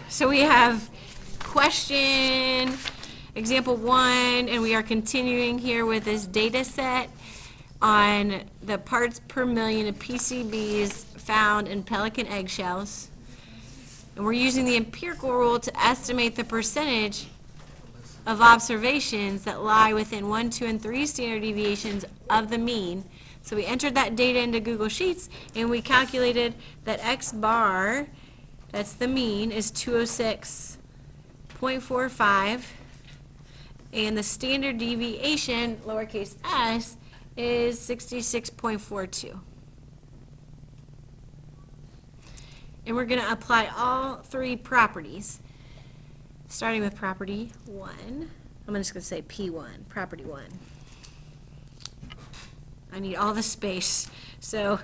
So we have question example 1, and we are continuing here with this data set on the parts per million of PCBs found in pelican eggshells. And we're using the empirical rule to estimate the percentage of observations that lie within 1, 2, and 3 standard deviations of the mean. So we entered that data into Google Sheets, and we calculated that X bar, that's the mean, is 206.45, and the standard deviation, lowercase s, is 66.42. And we're going to apply all 3 properties, starting with property 1. I'm just going to say P1, property 1. I need all the space, so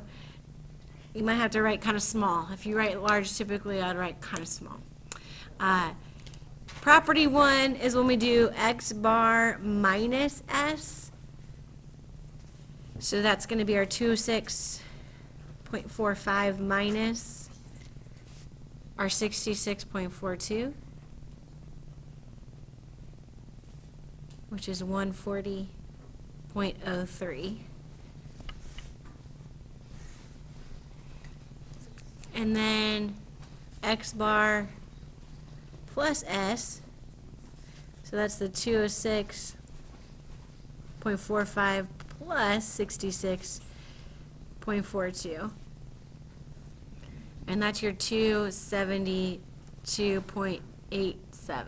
you might have to write kind of small. If you write large, typically I'd write kind of small. Property 1 is when we do X bar minus S. So that's going to be our 206.45 minus our 66.42, which is 140.03. And then X bar plus S, so that's the 206.45 plus 66.42. And that's your 272.87.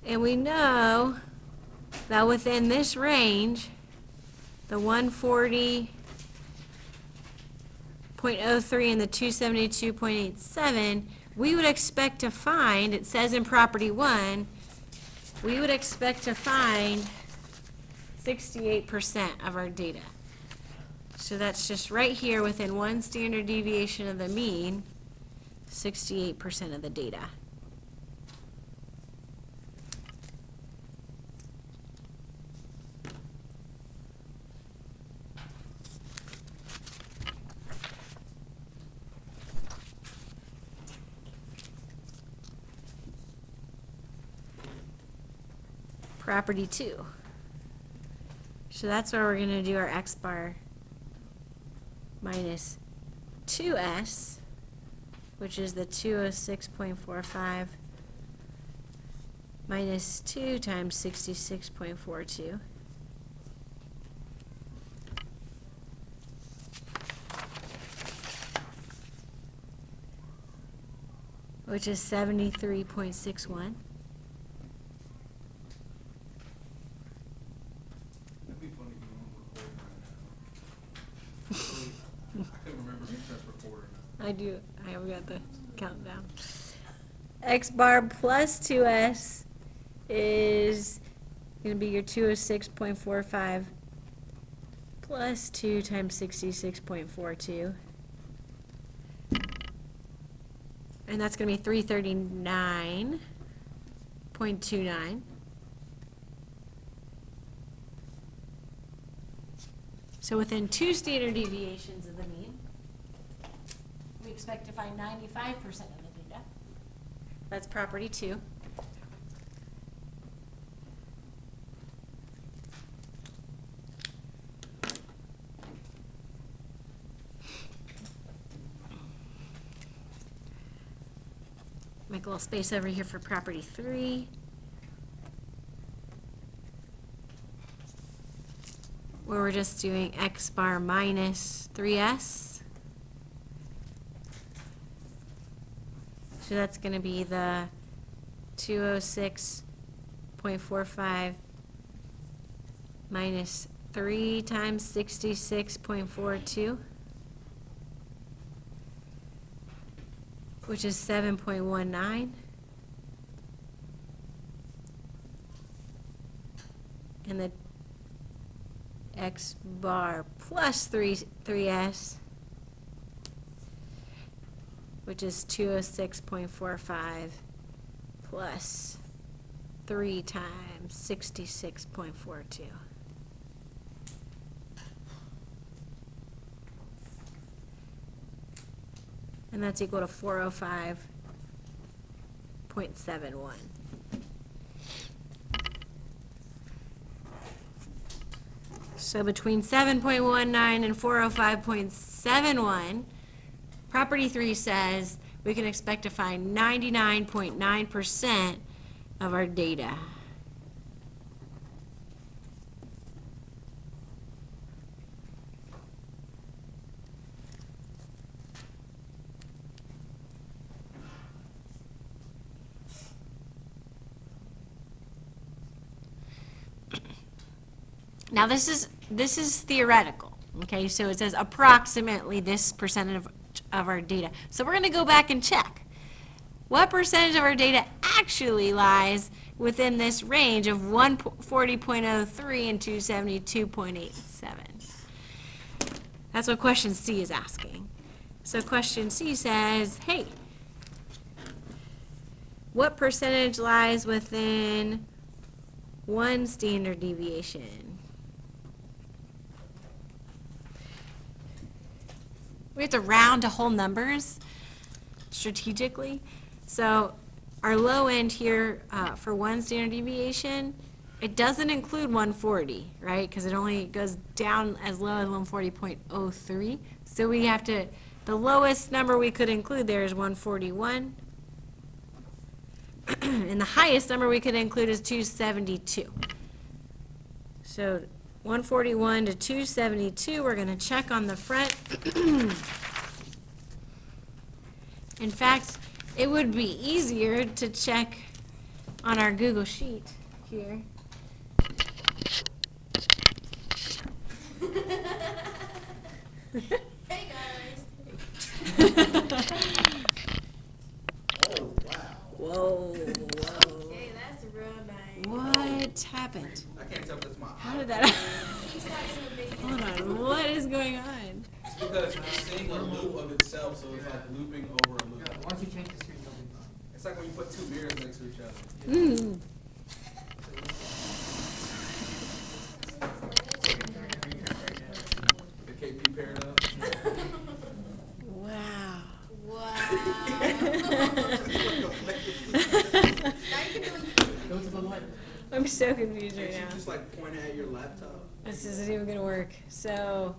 And we know that within this range, the 140.03 and the 272.87, we would expect to find, it says in property 1, we would expect to find 68% of our data. So that's just right here within 1 standard deviation of the mean, 68% of the data. Property 2. So that's where we're going to do our X bar minus 2S, which is the 206.45 minus 2 times 66.42. Which is 73.61. I do. I have got the countdown. X bar plus 2S is going to be your 206.45 plus 2 times 66.42. And that's going to be 339.29. So within 2 standard deviations of the mean, we expect to find 95% of the data. That's property 2. Make a little space over here for property 3. Where we're just doing X bar minus 3S. So that's going to be the 206.45 minus 3 times 66.42, which is 7.19. And the X bar plus 3S, which is 206.45 plus 3 times 66.42. and that's equal to 405.71. So between 7.19 and 405.71, property 3 says we can expect to find 99.9% of our data. Now this is theoretical, okay? So it says approximately this percentage of our data. So we're going to go back and check. What percentage of our data actually lies within this range of 140.03 and 272.87? That's what question C is asking. So question C says, hey, what percentage lies within 1 standard deviation? We have to round to whole numbers strategically. So our low end here for 1 standard deviation, it doesn't include 140, right? Because it only goes down as low as 140.03. So we have to, the lowest number we could include there is 141. And the highest number we could include is 272. So 141 to 272, we're going to check on the front. In fact, it would be easier to check on our Google Sheet here. Hey guys. Oh, wow. Whoa, Okay, that's real nice. what happened? I can't tell if that's my How eye. did that? Hold on, what is going on? It's because it's seeing a loop of itself, so it's like looping over a loop. Once you change the screen, you'll be fine. It's like when you put two mirrors next to each other. Mm. The KP paired up. Wow. Wow. Go to the light. I'm so confused right Can't you now. just like point at your laptop? This isn't even gonna work. So,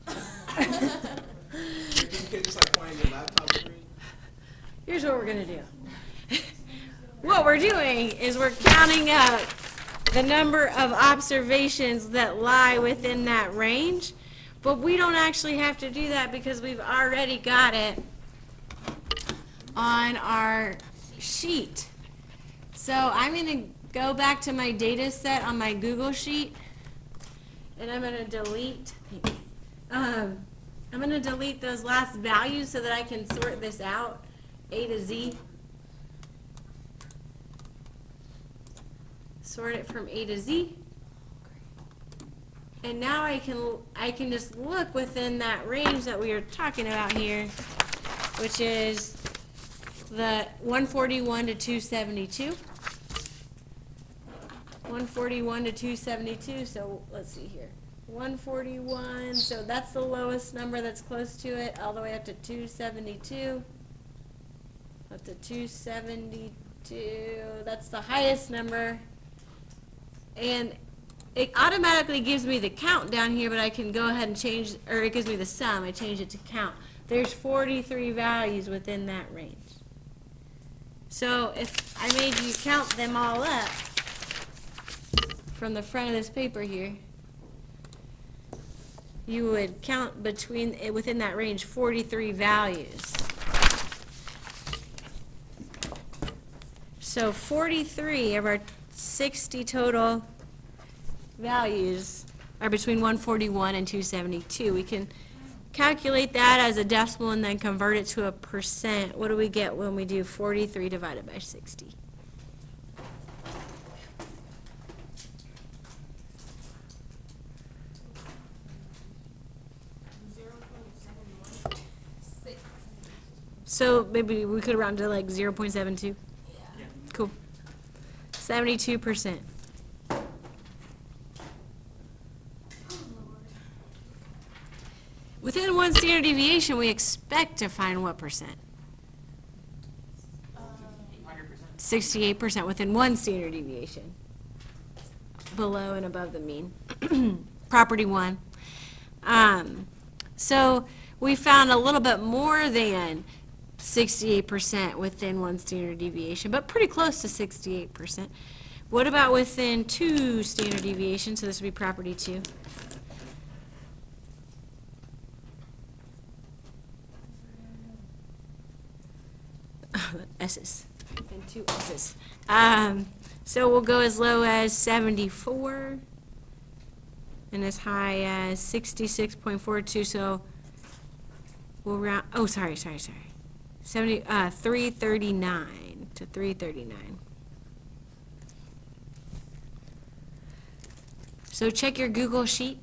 You can't just like point at your laptop screen? here's what we're gonna do. What we're doing is we're counting up the number of observations that lie within that range, but we don't actually have to do that because we've already got it on our sheet. So I'm gonna go back to my data set on my Google Sheet, and I'm gonna delete, I'm gonna delete those last values so that I can sort this out, A to Z. Sort it from A to Z. And now I can just look within that range that we were talking about here, which is the 141 to 272. 141 to 272, so let's see here. 141, so that's the lowest number that's close to it, all the way up to 272. Up to 272, that's the highest number. And it automatically gives me the count down here, but I can go ahead and change, or it gives me the sum, I change it to count. There's 43 values within that range. So if I made you count them all up from the front of this paper here, you would count within that range 43 values. So 43 of our 60 total values are between 141 and 272. We can calculate that as a decimal and then convert it to a percent. What do we get when we do 43 divided by 60? So maybe we could round to like 0.72? Yeah. Cool. 72%. Within 1 standard deviation, deviation, we expect to find what percent? 68% within one standard deviation. Below and above the mean. Property 1. So we found a little bit more than 68% within one standard deviation, but pretty close to 68%. What about within 2 standard deviations? So this would be property 2. S's. And 2 S's. So we'll go as low as 74 and as high as 66.42. So we'll round, oh, sorry. 339 to 339. So check your Google Sheet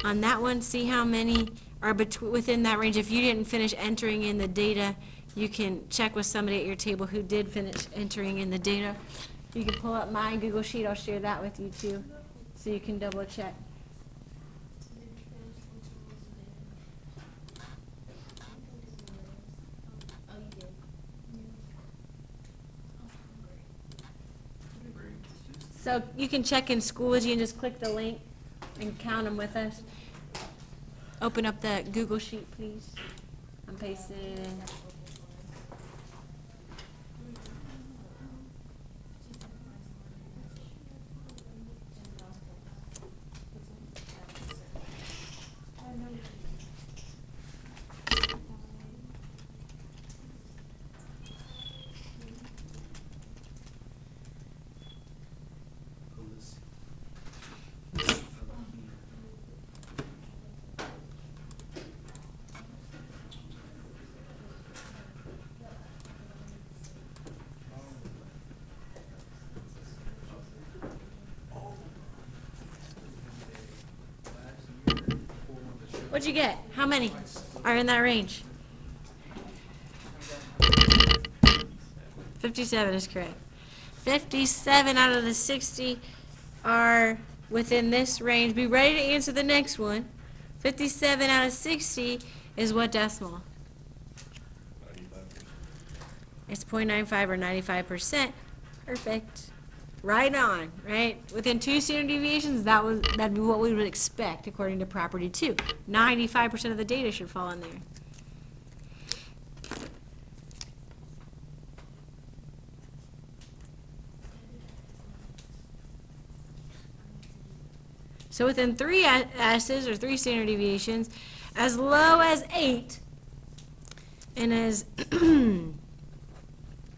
on that one, see how many are within that range. If you didn't finish entering in the data, you can check with somebody at your table who did finish entering in the data. You can pull up my Google Sheet, I'll share that with you too, so you can double check. So you can check in Schoology and just click the link and count them with us. Open up the Google Sheet, please. I'm pasting it in. What'd you get? How many are in that range? 57 is correct. 57 out of the 60 are within this range. Be ready to answer the next one. 57 out of 60 is what decimal? It's 0.95 or 95%. Perfect. Right on, right? Within 2 standard deviations, that'd be what we would expect according to property 2. 95% of the data should fall in there. So within 3 S's or 3 standard deviations, as low as 8 and as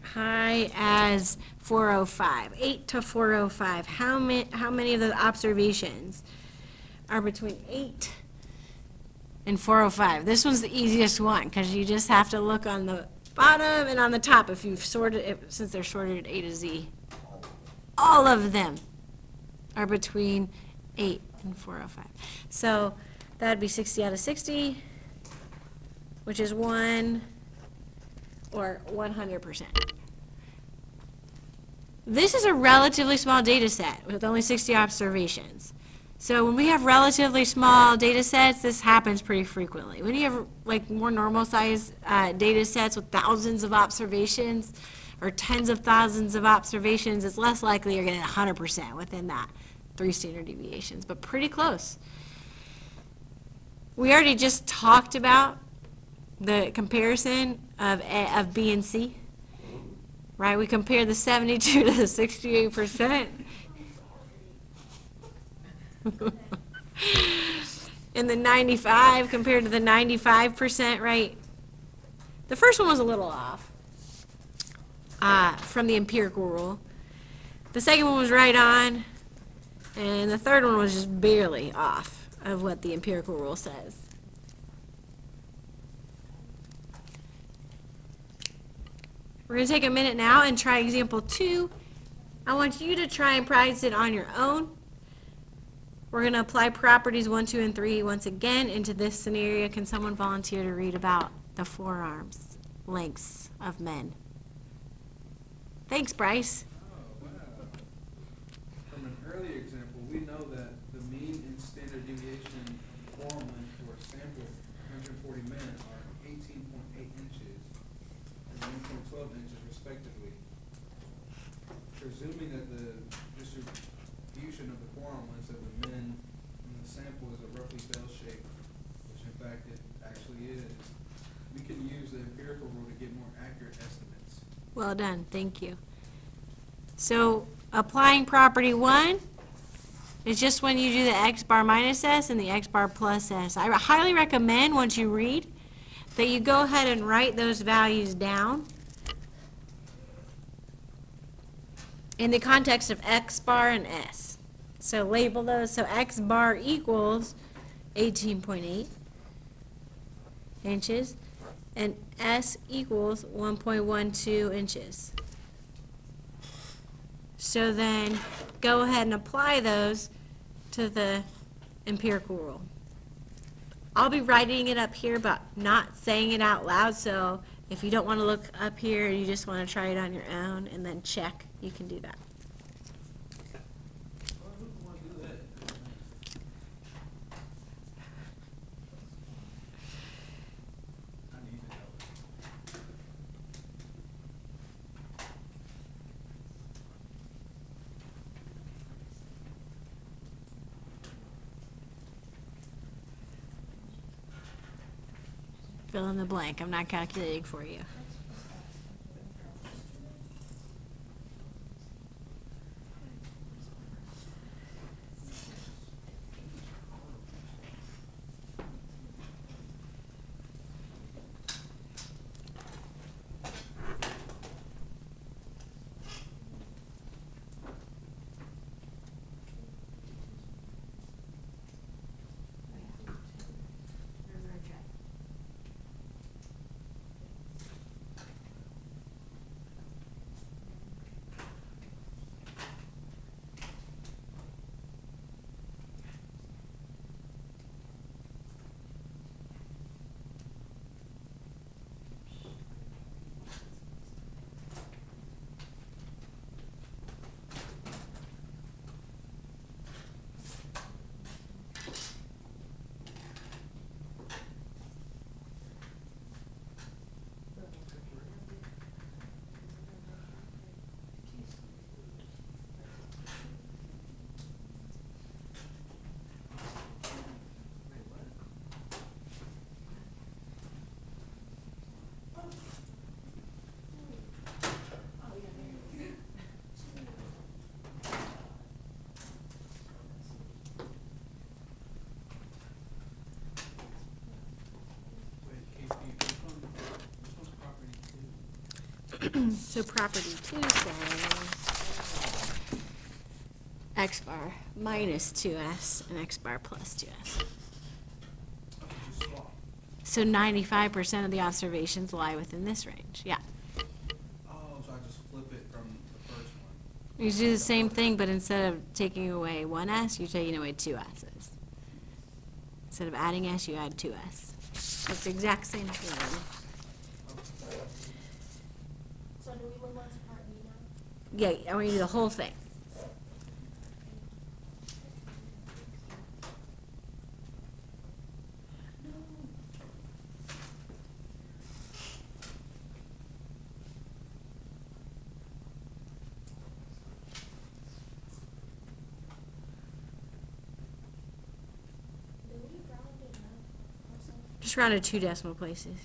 high as 405, 8 to 405. How many of the observations are between 8 and 405? This one's the easiest one because you just have to look on the bottom and on the top if you've sorted it, since they're sorted A to Z. All of them are between 8 and 405. So that'd be 60 out of 60, which is 1 or 100%. This is a relatively small data set with only 60 observations. So when we have relatively small data sets, this happens pretty frequently. When you have like more normal size data sets with thousands of observations or tens of thousands of observations, it's less likely you're going to get 100% within that 3 standard deviations, but pretty close. We already just talked about the comparison of B and C. Right, we compare the 72 to the 68%. And the 95 compared to the 95%, right? The first one was a little off from the empirical rule. The second one was right on, and the third one was just barely off of what the empirical rule says. We're going to take a minute now and try example 2. I want you to try and practice it on your own. We're going to apply properties 1, 2, and 3 once again into this scenario. Can someone volunteer to read about the forearms lengths of men? Thanks, Bryce. Oh, wow. From an earlier example, we know that the mean and standard deviation forearm length for a sample of 140 men are respectively. Presuming that the distribution of the hormones of the men in the sample is a roughly bell-shaped, which in fact it actually is, we can use the empirical rule to get more accurate estimates. Well done, thank you. So applying property 1 is just when you do the x bar minus s and the x bar plus s. I highly recommend, once you read, that you go ahead and write those values down in the context of x bar and s. So label those. So x bar equals 18.8 inches and s equals 1.12 inches. So then go ahead and apply those to the empirical rule. I'll be writing it up here, but not saying it out loud, so if you don't want to look up here, you just want to try it on your own and then check, you can do that. Well, who would want to do that? I need the help. Fill in the blank, I'm not calculating for you. Wait, KP, which one's property 2? So property 2 says x bar minus 2s and x bar plus 2s. Okay, just swap. So 95% of the observations lie within this range, yeah. Oh, so I just flip it from the first one. You do the same thing, but instead of taking away 1s, you're taking away 2 s's. Instead of adding s, you add 2s. It's the exact same thing. So do we move on to part B now? Yeah, I want you to do the whole thing. Do we round it up or something? Just rounded 2 decimal places.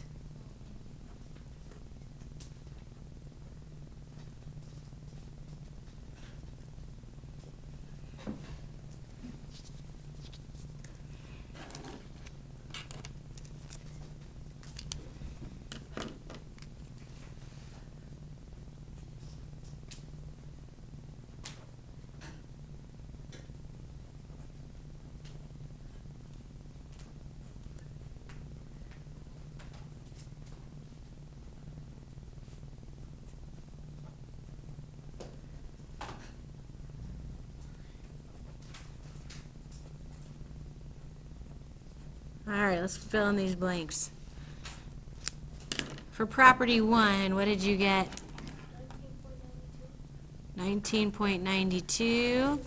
All right, let's fill in these blanks. For property 1, what did you get? 19.92.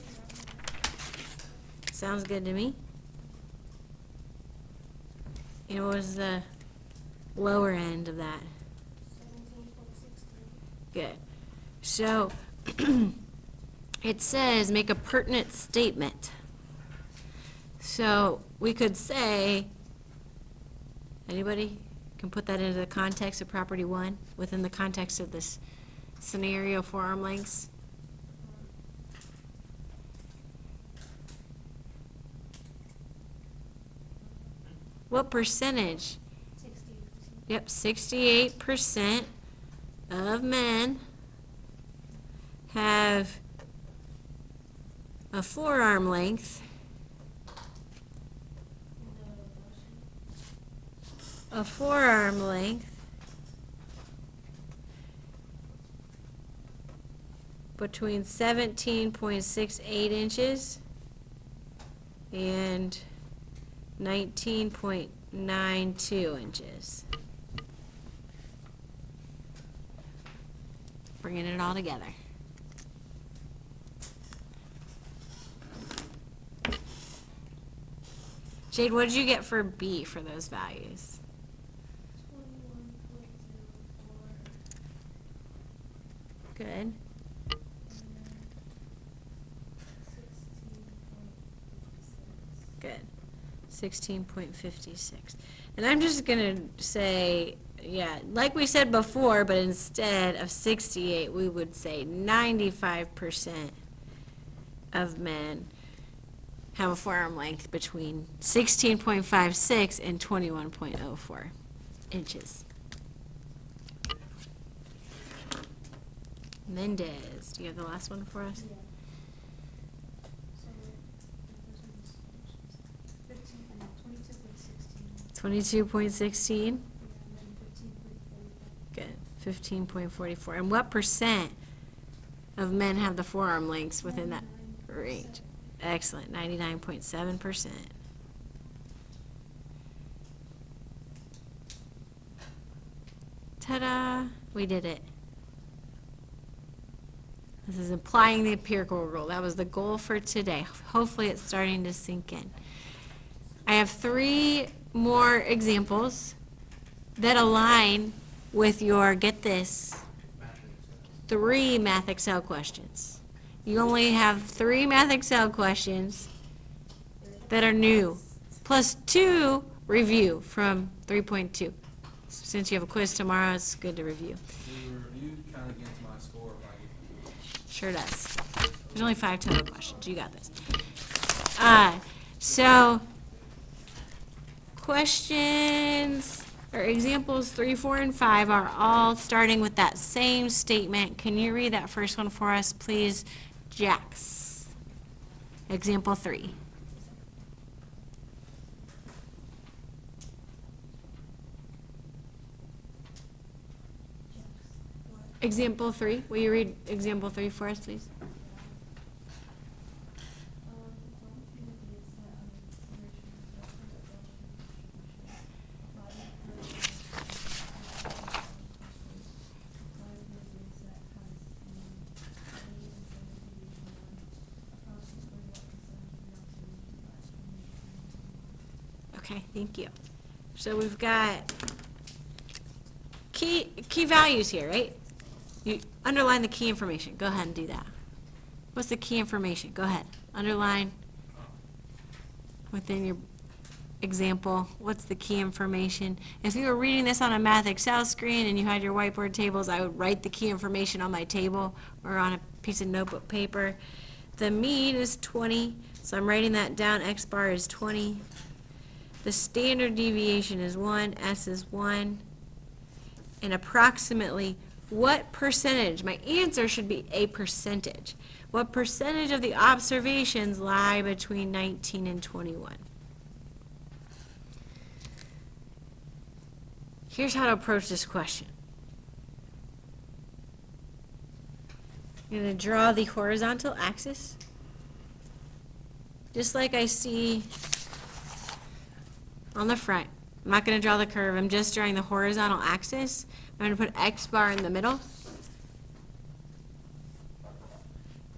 Sounds good to me. And what was the lower end of that? Good. So, it says, make a pertinent statement. So, we could say, anybody can put that into the context of property one, within the context of this scenario for arm lengths? What percentage? 60%. Yep, 68% of men have a forearm length, a forearm length between 17.68 inches and 19.92 inches. Bringing it all together. Jade, what did you get for B for those values? 21.04. Good. Good. 16.56. And I'm just going to say, yeah, like we said before, but instead of 68, we would say 95% of men have a forearm length between 16.56 and 21.04 inches. Mendez, do you have the last one for us? Yeah. So, the first one is 22.16. 22.16? Yeah, and then 15.45. Good. 15.44. And what percent of men have the forearm lengths within that 99%. range? Excellent. 99.7%. Ta-da! We did it. This is applying the empirical rule. That was the goal for today. Hopefully it's starting to sink in. I have 3 more examples that align with your, get this, 3 Math Excel questions. You only have 3 Math Excel questions that are new, plus 2 review from 3.2. Since you have a quiz tomorrow, it's good to review. The review kind of gets my score if I get. Sure does. There's only 5 total questions. You got this. So, questions or examples 3, 4, and 5 are all starting with that same statement. Can you read that first one for us, please, Jax? Example 3. Example 3. Will you read example 3 for us, please? Okay, thank you. So we've got key values here, right? You underline the key information. Go ahead and do that. What's the key information? Go ahead. Underline within your example. What's the key information? If you were reading this on a Math Excel screen and you had your whiteboard tables, I would write the key information on my table or on a piece of notebook paper. The mean is 20, so I'm writing that down. X bar is 20. The standard deviation is 1, S is 1, and approximately what percentage, my answer should be a percentage, what percentage of the observations lie between 19 and 21? Here's how to approach this question. I'm going to draw the horizontal axis, just like I see on the front. I'm not going to draw the curve. I'm just drawing the horizontal axis. I'm going to put X bar in the middle,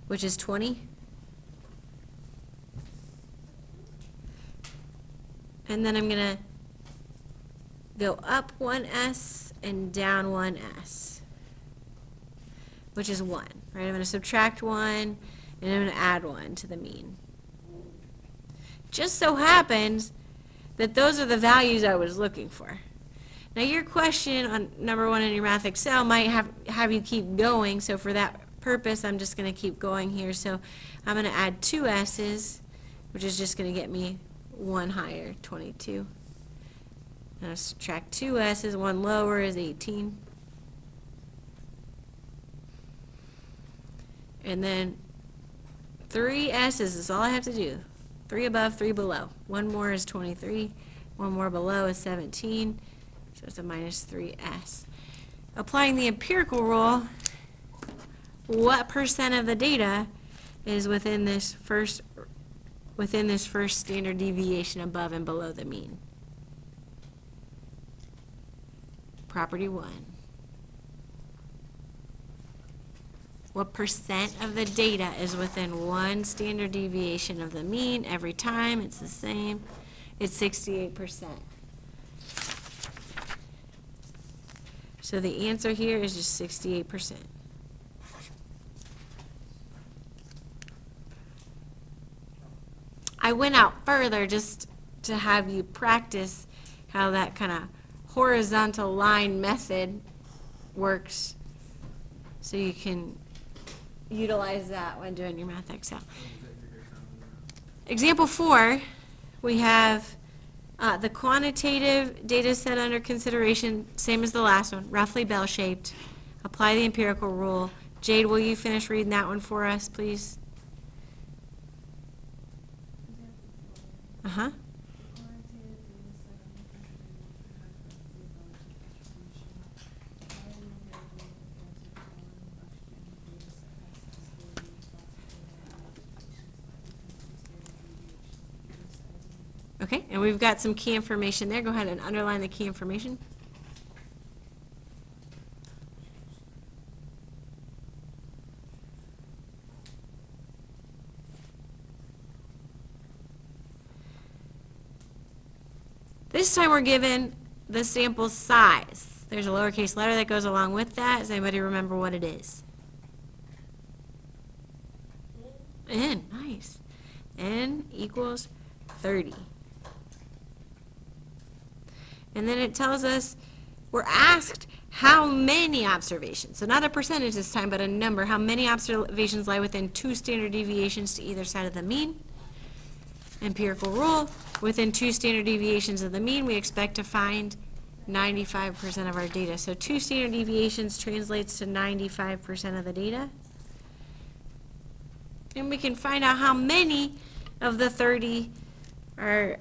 which is 20. And then I'm going to go up 1 S and down 1 S. which is 1, right? I'm going to subtract 1, and I'm going to add 1 to the mean. Just so happens that those are the values I was looking for. Now your question on number 1 in your Math Excel might have you keep going, so for that purpose I'm just going to keep going here. So I'm going to add 2 S's, which is just going to get me 1 higher, 22. And I'll subtract 2 S's, 1 lower is 18. And then 3 S's is all I have to do. 3 above, 3 below. 1 more is 23. 1 more below is 17. So it's a minus 3S. Applying the empirical rule, what percent of the data is within this first standard deviation above and below the mean? Property 1. What percent of the data is within 1 standard deviation of the mean? Every time it's the same. It's 68%. So the answer here is just 68%. I went out further just to have you practice how that kind of horizontal line method works, so you can utilize that when doing your Math Excel. Example 4, we have the quantitative data set under consideration, same as the last one, roughly bell-shaped. Apply the empirical rule. Jade, will you finish reading that one for us, please? Uh-huh. Okay, and we've got some key information there. Go ahead and underline the key information. This time we're given the sample size. There's a lowercase letter that goes along with that. Does anybody remember what it is? N, nice. N equals 30. And then it tells us we're asked how many observations. So not a percentage this time, but a number. How many observations lie within 2 standard deviations to either side of the mean? Empirical rule. Within 2 standard deviations of the mean, we expect to find 95% of our data. So 2 standard deviations translates to 95% of the data. And we can find out how many of the 30 are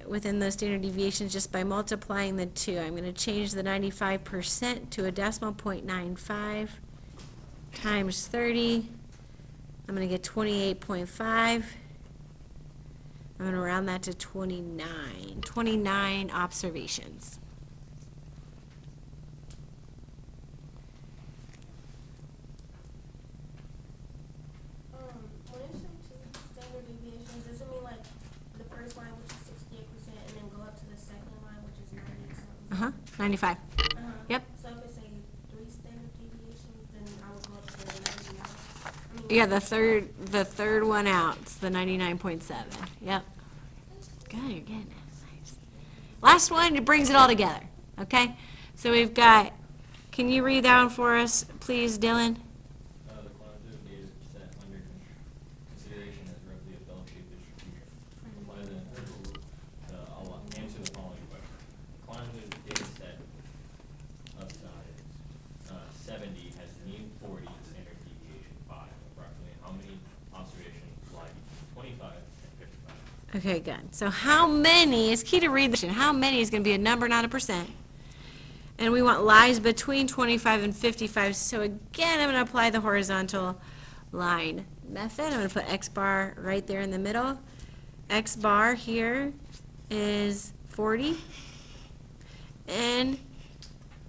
within those standard deviations just by multiplying the 2. I'm going to change the 95% to a decimal point 95 times 30. I'm going to get 28.5. I'm going to round that to 29. 29 observations. When it says 2 standard deviations, does it mean like the first line, which is 68%, and then go up to the second line, which is 90 something? 95. Yep. So if it's 3 standard deviations, then I would go up to 99. I mean, Yeah, the third one out, it's the 99.7. Yep. Good, you're getting it. Nice. Last one, it brings it all together. Okay? So we've got, can you read that one for us, please, Dylan? The quantitative data set under consideration as roughly a bell-shaped distribution. Apply the empirical rule. I'll answer the following question. The quantitative data set of size 70 has mean 40 and standard deviation 5. Approximately how many observations lie between 25 and 55? Okay, good. So how many, it's key to read this. How many is going to be a number, not a percent. And we want lies between 25 and 55. So again, I'm going to apply the horizontal line method. I'm going to put X bar right there in the middle. X bar here is 40. N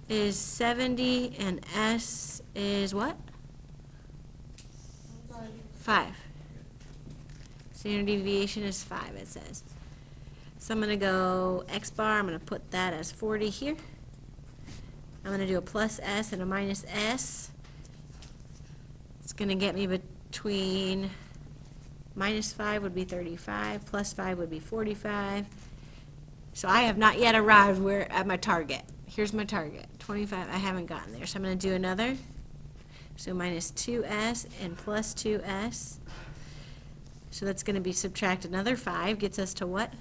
is 70, and S is what? 5. Standard deviation is 5, it says. So I'm going to go X bar, I'm going to put that as 40 here. I'm going to do a plus S and a minus S. It's gonna get me between -5 would be 35, +5 would be 45. So I have not yet arrived at my target. Here's my target, 25, I haven't gotten there, so I'm gonna do another. So -2s and +2s. So that's gonna be subtract another 5, gets us to what?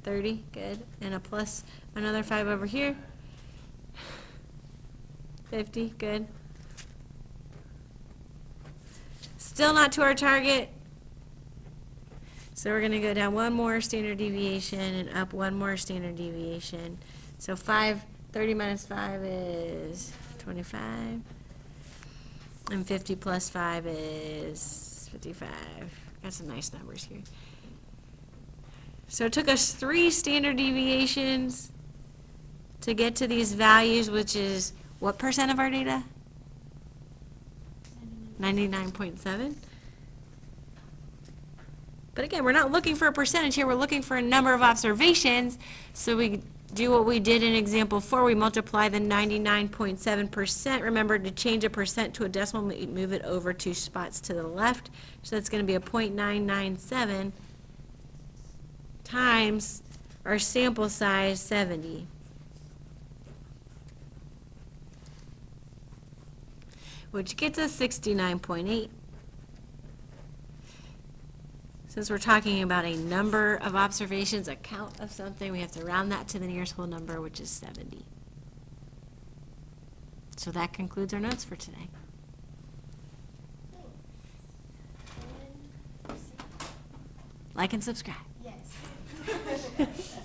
30, good, and a plus another 5 over here. 50, good. Still not to our target. So we're gonna go down one more standard deviation and up one more standard deviation. So 30 minus 5 is 25. And 50 plus 5 is 55. Got some nice numbers here. So it took us 3 standard deviations to get to these values, which is what percent of our data? 99.7. But again, we're not looking for a percentage here, we're looking for a number of observations. So we do what we did in example 4, we multiply the 99.7%. Remember, to change a percent to a decimal, move it over 2 spots to the left. So that's going to be a 0.997 times our sample size 70. Which gets us 69.8. Since we're talking about a number of observations, a count of something, we have to round that to the nearest whole number, which is 70. So that concludes our notes for today. And, Like and subscribe. yes.